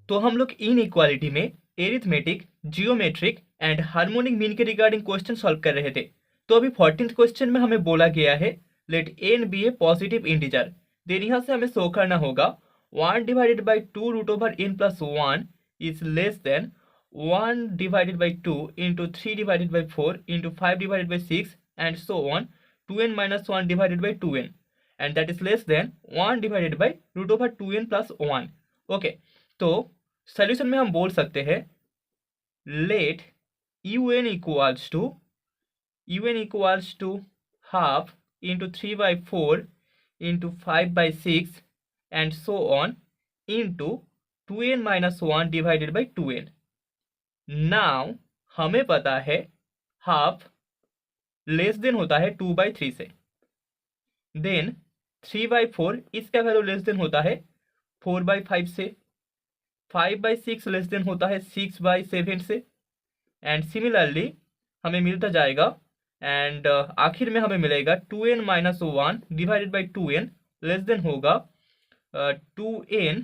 तो हम लोग इन इक्वालिटी में arithmetic, geometric and harmonic mean के रिगार्डिंग क्वेश्चन सॉल्व कर रहे थे। तो अभी 14th क्वेश्चन में हमें बोला गया है let n be a positive integer. Then यहाँ से हमें शो करना होगा 1 divided by 2 root over n plus 1 is less than 1 divided by 2 into 3 divided by 4 into 5 divided by 6 and so on 2n minus 1 divided by 2n and that is less than 1 divided by root over 2n plus 1। Okay, तो solution में हम बोल सकते हैं let un equals to half into 3/4 into 5/6 and so on into 2n minus 1 divided by 2n। Now हमें पता है half less than होता है 2/3 से, देन 3/4 इसका वैल्यू लेस देन होता है 4/5 से, 5/6 लेस देन होता है 6/7 से एंड सिमिलरली हमें मिलता जाएगा एंड आखिर में हमें मिलेगा 2n minus 1 divided by 2n less than होगा 2n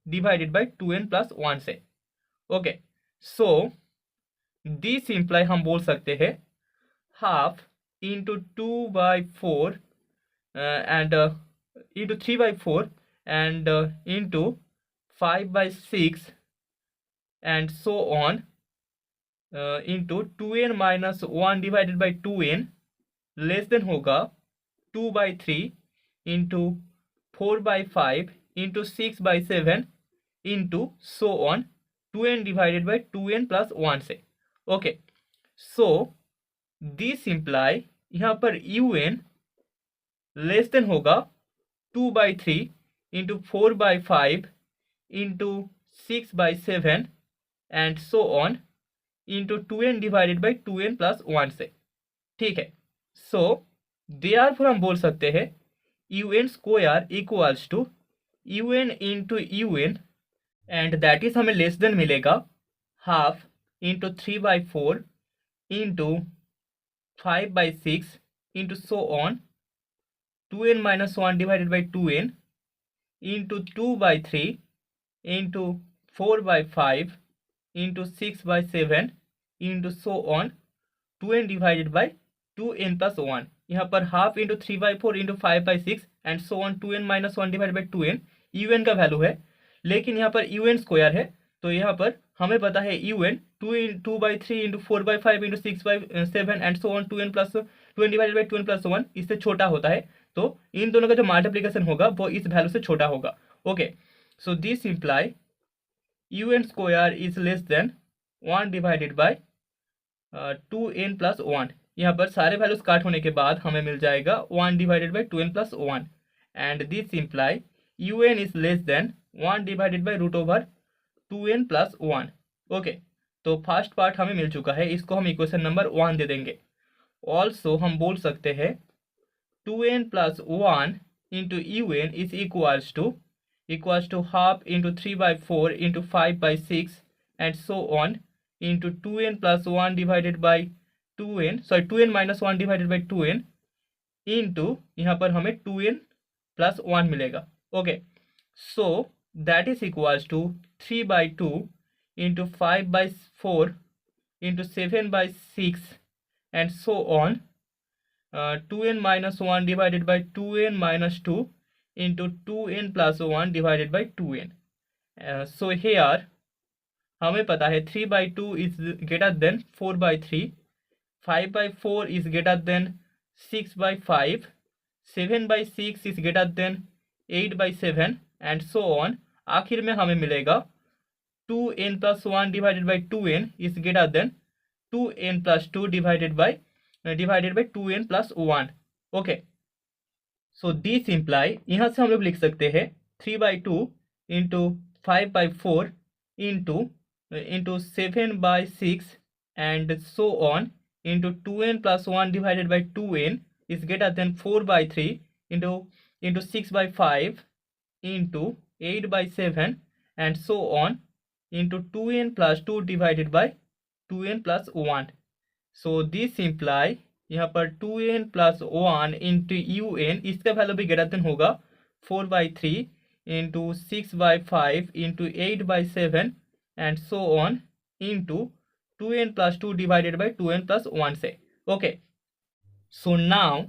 divided by 2n plus 1 से। ओके, सो दिस इम्प्लाई हम बोल सकते हैं half into 2/4 and into 3/4 and into 5/6 and so on into 2n minus 1 divided by 2n less than होगा 2/3 into 4/5 into 6/7 into so on 2n divided by 2n plus 1 से। Okay, so this imply यहाँ पर un less than होगा 2/3 into 4/5 into 6/7 and so on into 2n divided by 2n plus 1 से। ठीक है, so therefore हम बोल सकते हैं un square equals to un into un and that is हमें लेस देन मिलेगा half into 3/4 into 5/6 into so on 2n minus 1 divided by 2n into 2/3 into 4/5 into 6/7 into so on 2n divided by 2n plus 1। यहाँ पर half into 3/4 into 5/6 and so on 2n minus 1 divided by 2n un का value है, लेकिन यहाँ पर un square है तो यहाँ पर हमें पता है un 2/3 into 4/5 into 6/7 and so on 2n divided by 2n plus 1 इससे छोटा होता है, तो इन दोनों का जो मल्टीप्लिकेशन होगा वो इस वैल्यू से छोटा होगा। Okay, so this imply un square is less than 1 divided by 2n plus 1। यहाँ पर सारे वैल्यूज काट होने के बाद हमें मिल जाएगा 1 divided by 2n plus 1 and this imply un is less than 1 divided by root over 2n plus 1। Okay, तो फर्स्ट पार्ट हमें मिल चुका है, इसको हम इक्वेशन नंबर 1 दे देंगे। ऑल्सो हम बोल सकते हैं 2n plus 1 into un is equals to half into 3/4 into 5/6 and so on into 2n plus 1 divided by 2n minus 1 divided by 2n into यहाँ पर हमें 2n प्लस 1 मिलेगा। Okay, so that is equals to 3/2 into 5/4 into 7/6 and so on 2n minus 1 divided by 2n minus 2 into 2n plus 1 divided by 2n। So hair हमें पता है 3/2 is greater then 4/3, 5/4 is greater than 6/5, 7/6 is greater than 8/7 and so on. आखिर में हमें मिलेगा 2n plus 1 divided by 2n is greater then 2n plus 2 divided by 2n plus 1। Okay, so this imply यहाँ से हम लोग लिख सकते हैं 3/2 into 5/4 into 7/6 and so on into 2n plus 1 divided by 2n is greater than 4/3 into 6/5 into 8/7 and so on into 2n plus 2 divided by 2n plus 1। So this imply यहाँ पर 2n plus 1 into un इसका value भी greater than होगा 4/3 into 6/5 into 8/7 and so on into 2n plus 2 divided by 2n plus 1 से. Okay, so now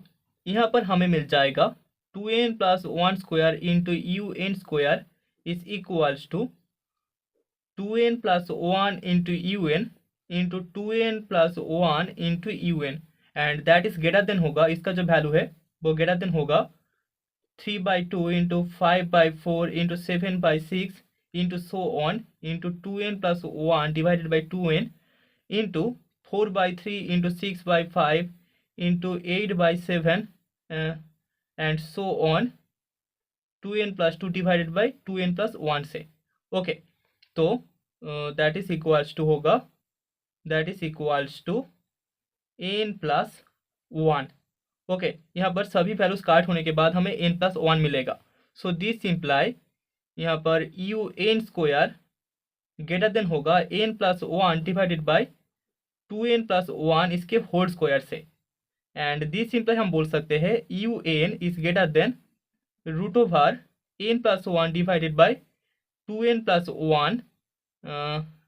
यहाँ पर हमें मिल जाएगा 2n plus 1 square into un square is equals to 2n plus 1 into un into 2n plus 1 into un and that is greater than होगा, इसका जो value है वो ग्रेटर देन होगा 3/2 into 5/4 into 7/6 into so on into 2n plus 1 divided by 2n into 4/3 into 6/5 into 8/7 and so on 2n plus 2 divided by 2n plus 1 से. Okay, तो that is equals to होगा, that is equals to n plus 1. Okay, यहाँ पर सभी values काट होने के बाद हमें n प्लस 1 मिलेगा. सो दिस इम्प्लाई यहाँ पर un स्क्वायर ग्रेटर देन होगा n plus 1 divided by 2n plus 1 इसके होल स्क्वायर से. एंड दिस इम्प्लाई हम बोल सकते हैं un is greater than root over n plus 1 divided by 2n plus 1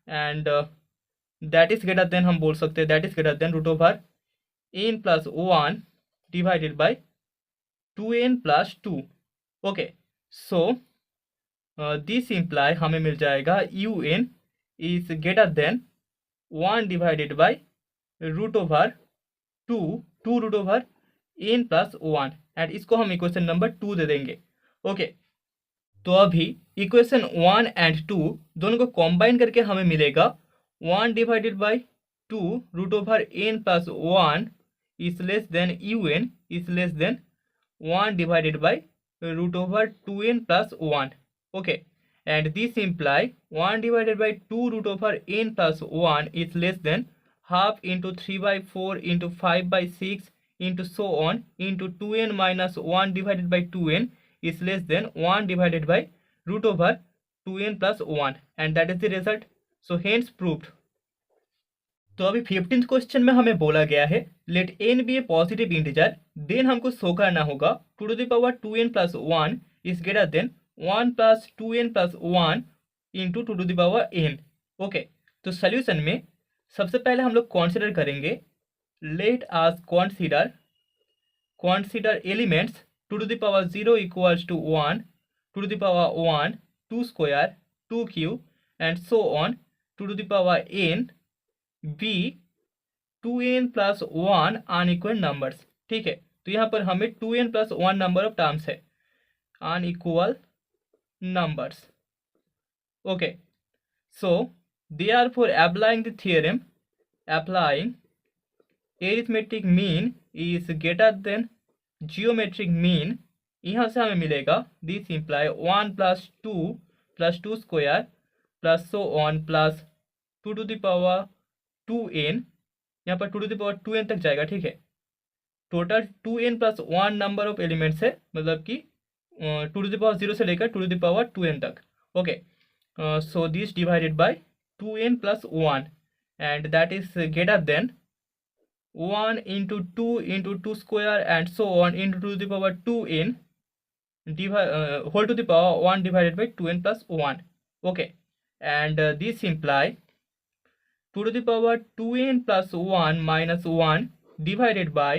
and that is greater than, हम बोल सकते हैं that is greater than root over n plus 1 divided by 2n plus 2. Okay, so this imply हमें मिल जाएगा un is greater than 1 divided by root over 2 root over n plus 1 and इसको हम equation number 2 दे देंगे. Okay, तो अभी equation 1 and 2 दोनों को कॉम्बाइन करके हमें मिलेगा 1 divided by 2 root over n plus 1 is less than un is less than 1 divided by root over 2n plus 1. Okay, and this imply 1 divided by 2 root over n plus 1 is less than half into 3/4 into 5/6 into so on into 2n minus 1 divided by 2n is less than 1 divided by root over 2n plus 1 and that is the result. So hence proved. तो अभी 15th question में हमें बोला गया है late n B a positive integer, then हमको show करना होगा 2 to the power 2n plus 1 is greater than 1 plus 2n plus 1 into 2 to the power n. Okay, तो सोल्यूशन में सबसे पहले हम लोग कॉन्सिडर करेंगे, let us consider elements 2 to the power 0 equals to 1, 2 to the power 1, 2 square, 2 cube and so on 2 to the power n be 2n plus 1 unequal numbers. ठीक है, तो यहाँ पर हमें 2n plus 1 number of terms है, unequal numbers. Okay, so therefore applying the theorem, applying arithmetic mean is greater than geometric mean, यहाँ से हमें मिलेगा this imply 1 plus 2 square plus so on plus 2 to the power 2n, यहाँ पर 2 to the power 2n तक जाएगा. ठीक है, total 2n plus 1 number of elements है, मतलब कि 2 to the power 0 से लेकर 2 to the power 2n तक. Okay, so this divided by 2n plus 1 and that is greater than 1 into 2 square and so on into 2 to the power 2n whole to the power 1 divided by 2n plus 1. Okay, and this imply 2 to the power 2n plus 1 minus 1 divided by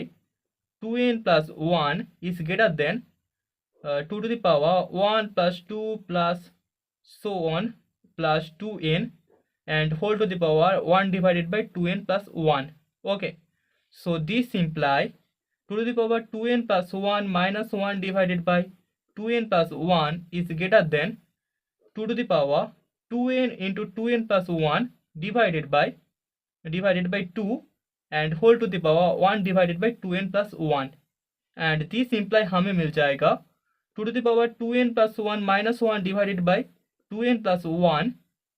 2n plus 1 is greater than 2 to the power 1 plus 2 plus so on plus 2n and whole to the power 1 divided by 2n plus 1. Okay, so this imply 2 to the power 2n plus 1 minus 1 divided by 2n plus 1 is greater than 2 to the power 2n into 2n plus 1 divided by 2 and whole to the power 1 divided by 2n plus 1 and this imply हमें मिल जाएगा 2 to the power 2n plus 1 minus 1 divided by 2n plus 1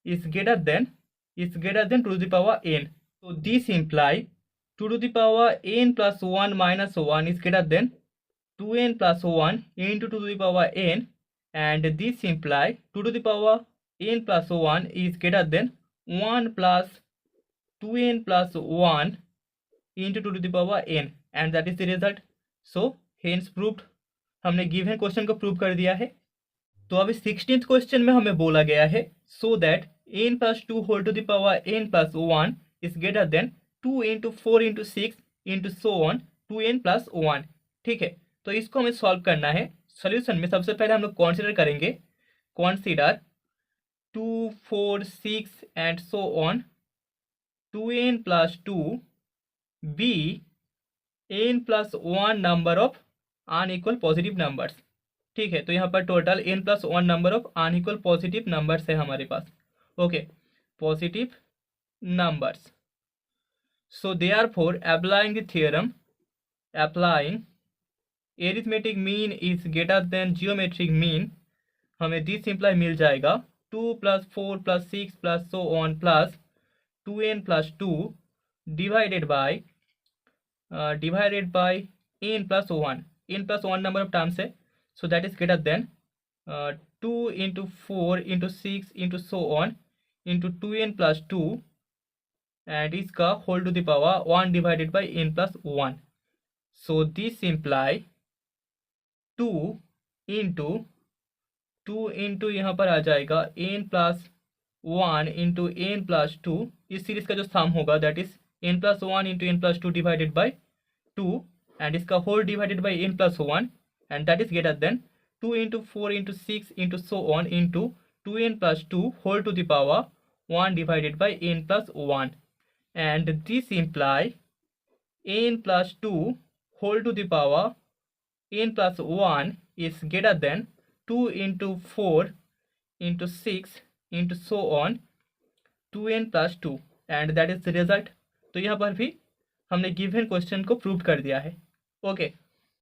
is greater than 2 to the power n. So this imply 2 to the power n plus 1 minus 1 is greater than 2n plus 1 into 2 to the power n and this imply 2 to the power n plus 1 is greater than 1 plus 2n plus 1 into 2 to the power n and that is the result. So hence proved, हमने given question को prove कर दिया है. तो अभी 16th question में हमें बोला गया है so that n plus 2 whole to the power n plus 1 is greater than 2 into 4 into 6 into so on 2n plus 1। ठीक है, तो इसको हमें सॉल्व करना है। सोल्यूशन में सबसे पहले हम लोग कॉन्सिडर करेंगे, consider 2 4 6 and so on 2n plus 2 be n plus 1 number of unequal positive numbers. ठीक है, तो यहाँ पर total n plus 1 number of unequal positive numbers है हमारे पास। Okay, positive numbers. So therefore applying the theorem, applying arithmetic mean is greater than geometric mean, हमें this simply मिल जाएगा 2 plus 4 plus 6 plus so on plus 2n plus 2 divided by n plus 1 number of terms है, so that is greater than 2 into 4 into 6 into so on into 2n plus 2 and इसका whole to the power 1 divided by n plus 1. So this imply 2 into यहाँ पर आ जाएगा n plus 1 into n plus 2, इस series का जो सम होगा that is n plus 1 into n plus 2 divided by 2 and इसका whole divided by n plus 1 and that is greater than 2 into 4 into 6 into so on into 2n plus 2 whole to the power 1 divided by n plus 1 and this imply n plus 2 whole to the power n plus 1 is greater than 2 into 4 into 6 into so on 2n plus 2 and that is the result। तो यहाँ पर भी हमने given question को prove कर दिया है। Okay,